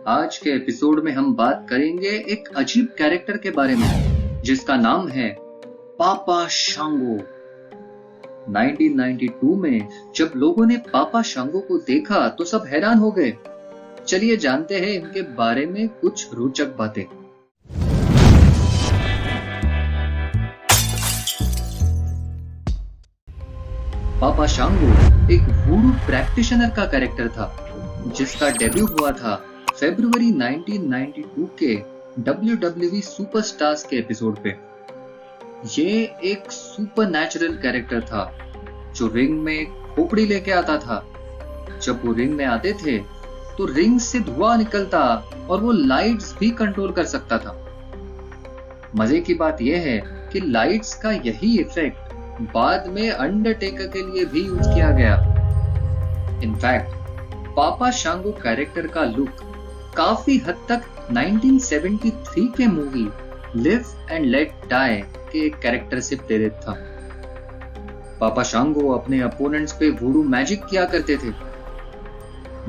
आज के एपिसोड में हम बात करेंगे एक अजीब कैरेक्टर के बारे में जिसका नाम है पापा शांगो। 1992 में जब लोगों ने पापा शांगो को देखा तो सब हैरान हो गए। चलिए जानते हैं इनके बारे में कुछ रोचक बातें। पापा शांगो एक वूडू प्रैक्टिशनर का कैरेक्टर था जिसका डेब्यू हुआ था फरवरी 1992 के WWE सुपरस्टार्स के एपिसोड पे। ये एक सुपरनैचुरल कैरेक्टर था जो रिंग में खोपड़ी लेके आता था। जब वो रिंग में आते थे तो रिंग से धुआं निकलता और वो लाइट्स भी कंट्रोल कर सकता था। मजे की बात यह है कि लाइट्स का यही इफेक्ट बाद में अंडरटेकर के लिए भी यूज किया गया। इनफैक्ट पापा शांगो कैरेक्टर का लुक काफी हद तक 1973 के movie live and let die के एक कैरेक्टर से प्रेरित था। पापा शांगो अपने अपोनेंट्स पे वुडू मैजिक किया करते थे।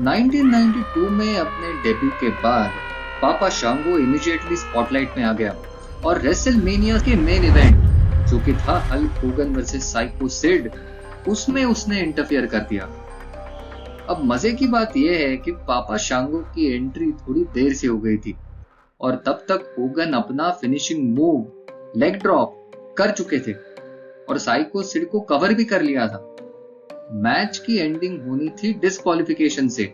1992 में अपने डेब्यू के बाद पापा शांगो इमीडिएटली स्पॉटलाइट में आ गया और रेसलमेनिया के मेन इवेंट जो कि था Hulk Hogan versus Psycho Sid, उसमें उसने इंटरफियर कर दिया। अब मजे की बात यह है कि पापा शांगो की एंट्री थोड़ी देर से हो गई थी और तब तक होगन अपना फिनिशिंग मूव लेग ड्रॉप कर चुके थे और साइको सिड को कवर भी कर लिया था। मैच की एंडिंग होनी थी डिस्क्वालिफिकेशन से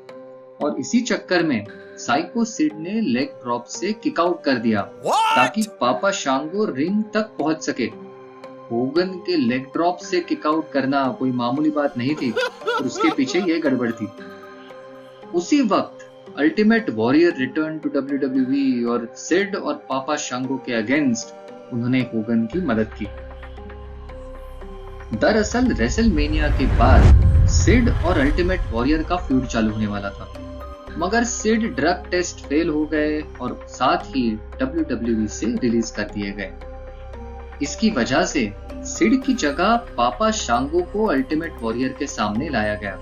और इसी चक्कर में साइको सिड ने लेग ड्रॉप से किक आउट कर दिया ताकि पापा शांगो रिंग तक पहुंच सके। होगन के लेग ड्रॉप से किक आउट करना कोई मामूली बात नहीं थी और उसके पीछे यह गड़बड़ थी। उसी वक्त Ultimate Warrior return to WWE और सिड और पापा शांगो के अगेंस्ट उन्होंने होगन की मदद की। दरअसल रेसलमेनिया के बाद सिड और अल्टीमेट वॉरियर का फ्यूड चालू होने वाला था, मगर सिड ड्रग टेस्ट फेल हो गए और साथ ही WWE से रिलीज कर दिए गए। इसकी वजह से सिड की जगह पापा शांगो को अल्टीमेट वॉरियर के सामने लाया गया।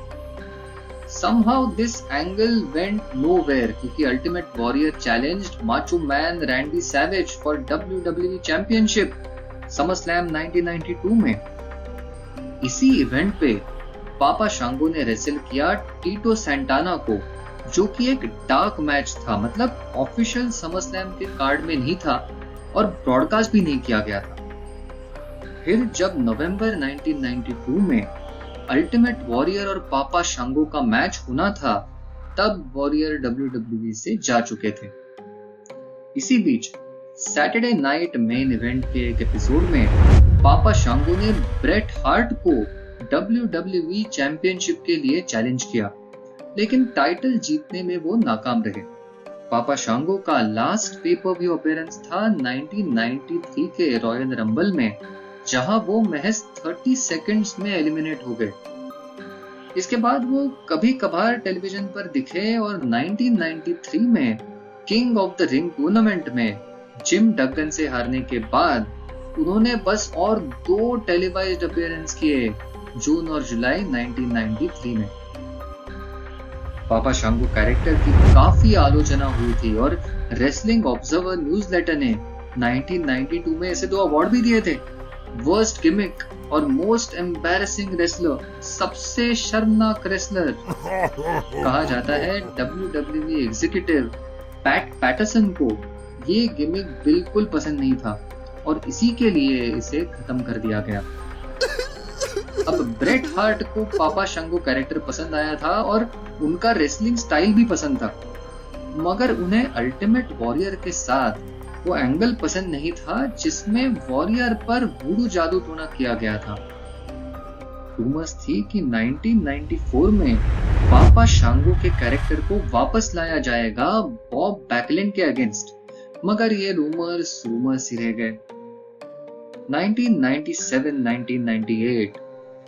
Somehow this angle went nowhere क्योंकि ultimate warrior challenged macho man Randy savage for WWE championship SummerSlam 1992 में। इसी इवेंट पे पापा शांगो ने रेसल किया टीटो सैंटाना को, जो कि एक डार्क मैच था, मतलब ऑफिशियल समरस्लैम के कार्ड में नहीं था और ब्रॉडकास्ट भी नहीं किया गया था। फिर जब नवंबर 1992 में अल्टीमेट वॉरियर और पापा शांगो का मैच होना था तब वॉरियर WWE से जा चुके थे। इसी बीच सैटरडे नाइट मेन इवेंट के एक एपिसोड में पापा शांगो ने ब्रेट हार्ट को WWE चैंपियनशिप के लिए चैलेंज किया, लेकिन टाइटल जीतने में वो नाकाम रहे। पापा शांगो का लास्ट पेपर व्यू अपीयरेंस था 1993 के रॉयल रंबल में, जहां वो महज 30 सेकंड्स में एलिमिनेट हो गए। इसके बाद वो कभी कभार टेलीविजन पर दिखे और 1993 में king of the ring tournament में जिम डगन से हारने के बाद उन्होंने बस और 2 टेलीवाइज्ड अपीयरेंस किए, जून और जुलाई 1993 में। पापा शांगो कैरेक्टर की काफी आलोचना हुई थी और रेसलिंग ऑब्जर्वर न्यूज़लेटर ने 1992 में इसे 2 अवार्ड भी दिए थे, वर्स्ट गिमिक और मोस्ट एम्बैरेसिंग रेसलर, सबसे शर्मनाक रेसलर। कहा जाता है WWE एग्जीक्यूटिव पैट पैटरसन को ये गिमिक बिल्कुल पसंद नहीं था और इसी के लिए इसे खत्म कर दिया गया। अब ब्रेट हार्ट को पापा शांगो कैरेक्टर पसंद आया था और उनका रेसलिंग स्टाइल भी पसंद था, मगर उन्हें अल्टीमेट वॉरियर के साथ वो एंगल पसंद नहीं था जिसमें वॉरियर पर वुडू जादू टोना किया गया था। रूमर्स थी कि 1994 में पापा शांगो के कैरेक्टर को वापस लाया जाएगा बॉब बैकलिन के अगेंस्ट, मगर ये रूमर्स ही रह गए। 1997-1998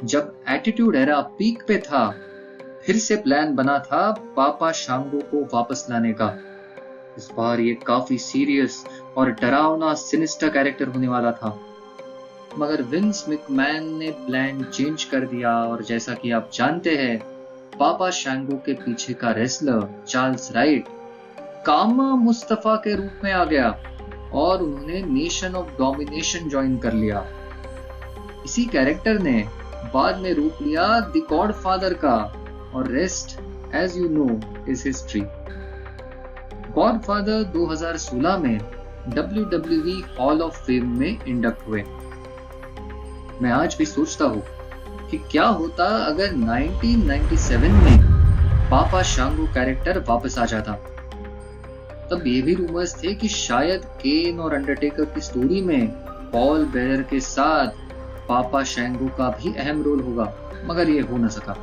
जब एटीट्यूड एरा पीक पे था, फिर से प्लान बना था पापा शांगो को वापस लाने का। इस बार ये काफी सीरियस और डरावना सिनिस्टर कैरेक्टर होने वाला था, मगर विंस मैकमैन ने प्लान चेंज कर दिया और जैसा कि आप जानते हैं पापा शांगो के पीछे का रेसलर चार्ल्स राइट कामा मुस्तफा के रूप में आ गया और उन्होंने नेशन ऑफ डोमिनेशन ज्वाइन कर लिया। इसी कैरेक्टर ने बाद में रूप लिया द गॉडफादर का, और rest as you know is history. Godfather 2016 में WWE हॉल ऑफ फेम में इंडक्ट हुए। मैं आज भी सोचता हूँ कि क्या होता अगर 1997 में पापा शांगो कैरेक्टर वापस आ जाता। तब ये भी रूमर्स थे कि शायद केन और अंडरटेकर की स्टोरी में पॉल बेयर के साथ पापा शैंगो का भी अहम रोल होगा, मगर ये हो न सका।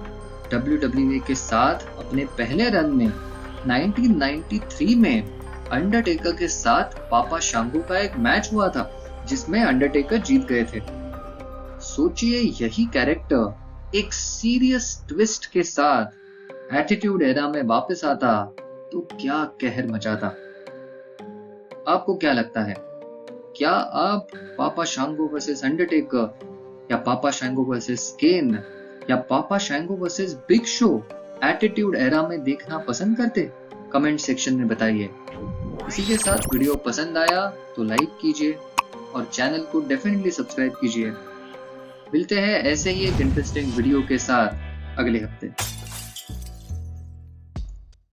WWE के साथ अपने पहले रन में 1993 में अंडरटेकर के साथ पापा शांगो का एक मैच हुआ था जिसमें अंडरटेकर जीत गए थे। सोचिए यही कैरेक्टर एक सीरियस ट्विस्ट के साथ एटीट्यूड एरा में वापस आता तो क्या कहर मचाता। आपको क्या लगता है, क्या आप पापा शांगो वर्सेस अंडरटेकर, या पापा शांगो वर्सेस केन, या Papa Shango versus Big Show attitude era में देखना पसंद करते? कमेंट सेक्शन में बताइए। इसी के साथ वीडियो पसंद आया तो लाइक कीजिए और चैनल को डेफिनेटली सब्सक्राइब कीजिए। मिलते हैं ऐसे ही एक इंटरेस्टिंग वीडियो के साथ अगले हफ्ते।